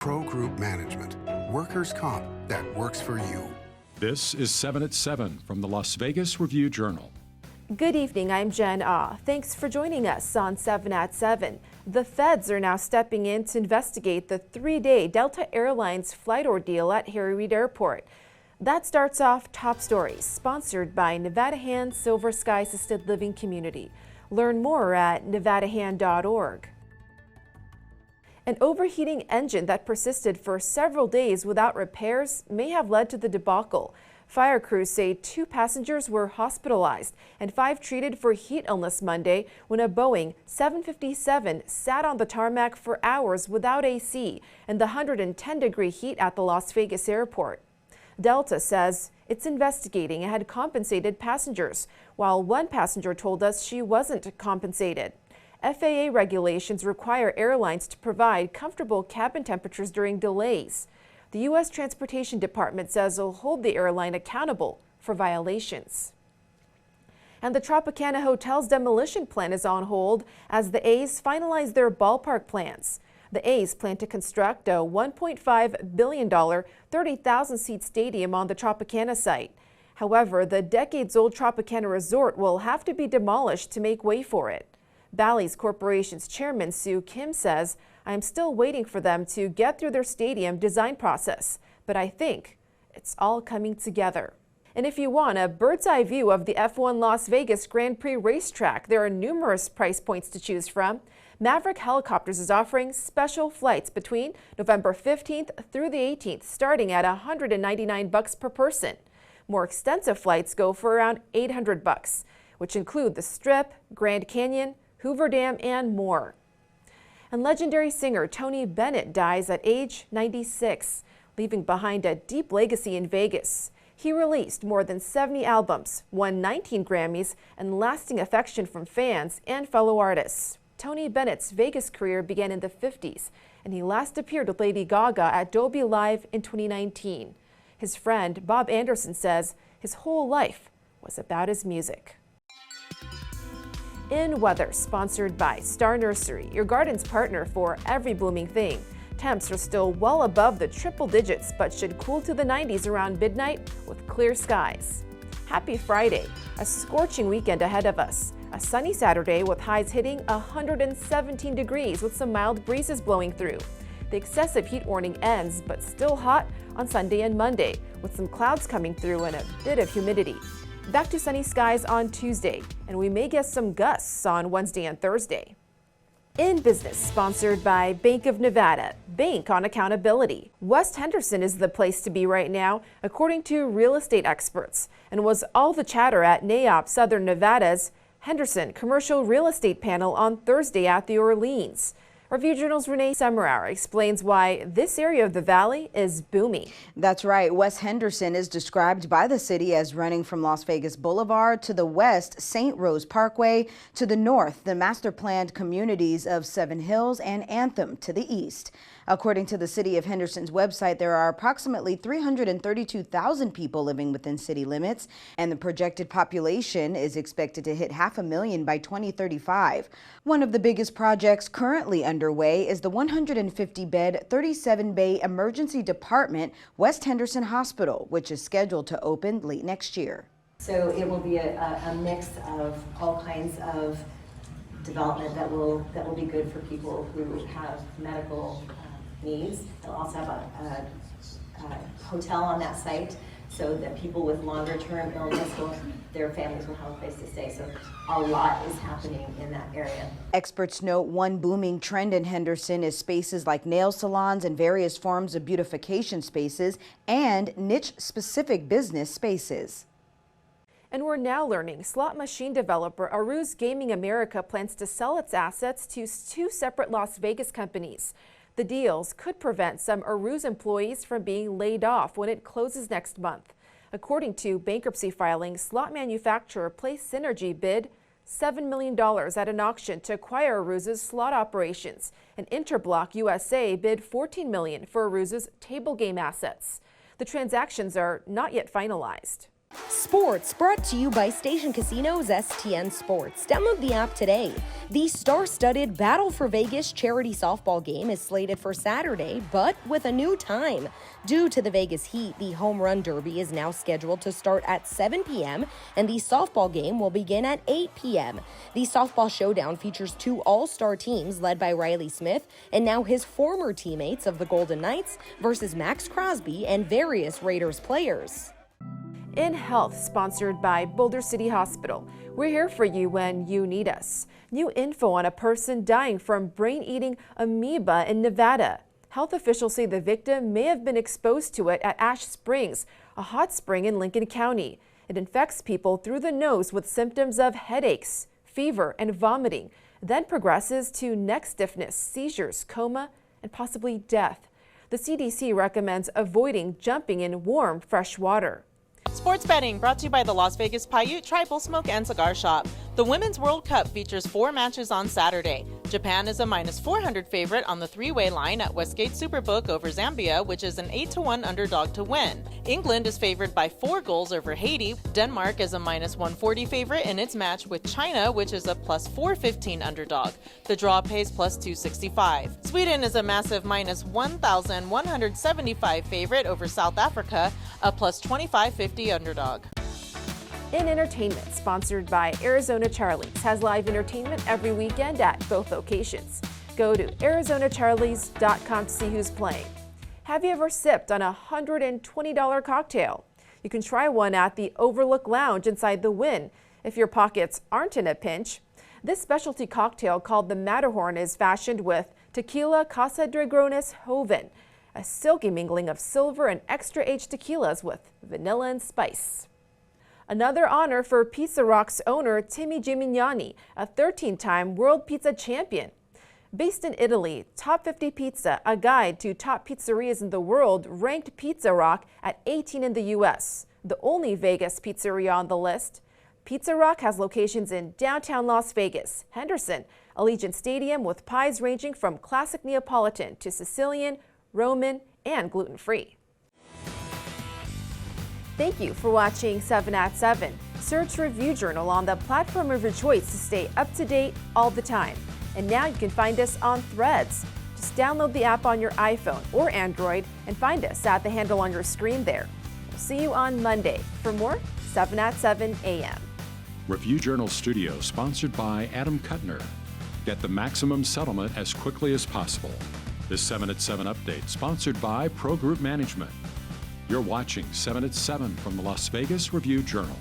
Pro Group Management, workers' comp that works for you. This is 7 at 7 from the Las Vegas Review-Journal. Good evening, I'm Jen Ah. Thanks for joining us on 7 at 7. The feds are now stepping in to investigate the 3-day Delta Airlines flight ordeal at Harry Reid Airport. That starts off Top Stories, sponsored by Nevada Hand Silver Sky Assisted Living Community. Learn more at nevadahand.org. An overheating engine that persisted for several days without repairs may have led to the debacle. Fire crews say 2 passengers were hospitalized and 5 treated for heat illness Monday when a Boeing 757 sat on the tarmac for hours without AC in the 110-degree heat at the Las Vegas airport. Delta says it's investigating and had compensated passengers, while one passenger told us she wasn't compensated. FAA regulations require airlines to provide comfortable cabin temperatures during delays. The U.S. Transportation Department says it'll hold the airline accountable for violations. And the Tropicana Hotel's demolition plan is on hold as the A's finalize their ballpark plans. The A's plan to construct a $1.5 billion, 30,000-seat stadium on the Tropicana site. However, the decades-old Tropicana Resort will have to be demolished to make way for it. Bally's Corporation's chairman Sue Kim says, "I'm still waiting for them to get through their stadium design process, but I think it's all coming together." And if you want a bird's eye view of the F1 Las Vegas Grand Prix racetrack, there are numerous price points to choose from. Maverick Helicopters is offering special flights between November 15th through the 18th, starting at $199 per person. More extensive flights go for around $800, which include the Strip, Grand Canyon, Hoover Dam, and more. And legendary singer Tony Bennett dies at age 96, leaving behind a deep legacy in Vegas. He released more than 70 albums, won 19 Grammys, and lasting affection from fans and fellow artists. Tony Bennett's Vegas career began in the 50s, and he last appeared with Lady Gaga at Dolby Live in 2019. His friend Bob Anderson says his whole life was about his music. In weather, sponsored by Star Nursery, your garden's partner for every blooming thing. Temps are still well above the triple digits, but should cool to the 90s around midnight with clear skies. Happy Friday, a scorching weekend ahead of us. A sunny Saturday with highs hitting 117 degrees with some mild breezes blowing through. The excessive heat warning ends, but still hot on Sunday and Monday, with some clouds coming through and a bit of humidity. Back to sunny skies on Tuesday, and we may get some gusts on Wednesday and Thursday. In business, sponsored by Bank of Nevada, bank on accountability. West Henderson is the place to be right now, according to real estate experts, and was all the chatter at NAIOP Southern Nevada's Henderson Commercial Real Estate Panel on Thursday at the Orleans. Review-Journal's Renee Semmerower explains why this area of the valley is booming. That's right. West Henderson is described by the city as running from Las Vegas Boulevard to the west, St. Rose Parkway, to the north, the master-planned communities of Seven Hills and Anthem to the east. According to the City of Henderson's website, there are approximately 332,000 people living within city limits, and the projected population is expected to hit 500,000 by 2035. One of the biggest projects currently underway is the 150-bed, 37-bay emergency department, West Henderson Hospital, which is scheduled to open late next year. So it will be a mix of all kinds of development that will be good for people who have medical needs. They'll also have a hotel on that site so that people with longer term illness, their families will have a place to stay. So a lot is happening in that area. Experts note one booming trend in Henderson is spaces like nail salons and various forms of beautification spaces and niche-specific business spaces. And we're now learning slot machine developer Aru's Gaming America plans to sell its assets to 2 separate Las Vegas companies. The deals could prevent some Aru's employees from being laid off when it closes next month. According to bankruptcy filings, slot manufacturer Play Synergy bid $7 million at an auction to acquire Aru's slot operations, and Interblock USA bid $14 million for Aru's table game assets. The transactions are not yet finalized. Sports brought to you by Station Casino's STN Sports. Download the app today. The star-studded Battle for Vegas charity softball game is slated for Saturday, but with a new time. Due to the Vegas heat, the Home Run Derby is now scheduled to start at 7 p.m., and the softball game will begin at 8 p.m. The softball showdown features two all-star teams led by Riley Smith and now his former teammates of the Golden Knights versus Max Crosby and various Raiders players. In Health, sponsored by Boulder City Hospital. We're here for you when you need us. New info on a person dying from brain-eating amoeba in Nevada. Health officials say the victim may have been exposed to it at Ash Springs, a hot spring in Lincoln County. It infects people through the nose with symptoms of headaches, fever, and vomiting, then progresses to neck stiffness, seizures, coma, and possibly death. The CDC recommends avoiding jumping in warm, fresh water. Sports betting brought to you by the Las Vegas Paiute Tribal Smoke and Cigar Shop. The Women's World Cup features 4 matches on Saturday. Japan is a -400 favorite on the three-way line at Westgate Superbook over Zambia, which is an 8-1 underdog to win. England is favored by 4 goals over Haiti. Denmark is a -140 favorite in its match with China, which is a +415 underdog. The draw pays +265. Sweden is a massive -1,175 favorite over South Africa, a +2550 underdog. In entertainment, sponsored by Arizona Charlie's, has live entertainment every weekend at both locations. Go to ArizonaCharlies.com to see who's playing. Have you ever sipped on a $120 cocktail? You can try one at the Overlook Lounge inside the Wynn if your pockets aren't in a pinch. This specialty cocktail called the Matterhorn is fashioned with tequila Casa Dragones Joven, a silky mingling of silver and extra-aged tequilas with vanilla and spice. Another honor for Pizza Rock's owner, Timmy Gimignani, a 13-time World Pizza Champion. Based in Italy, Top 50 Pizza, a guide to top pizzerias in the world, ranked Pizza Rock at 18 in the U.S., the only Vegas pizzeria on the list. Pizza Rock has locations in downtown Las Vegas, Henderson, Allegiant Stadium, with pies ranging from classic Neapolitan to Sicilian, Roman, and gluten-free. Thank you for watching 7 at 7. Search Review Journal on the platform of your choice to stay up to date all the time. And now you can find us on Threads. Just download the app on your iPhone or Android and find us at the handle on your screen there. We'll see you on Monday for more 7 at 7 a.m. Review Journal Studio, sponsored by Adam Kuttner. Get the maximum settlement as quickly as possible. This 7 at 7 update, sponsored by Pro Group Management. You're watching 7 at 7 from the Las Vegas Review Journal.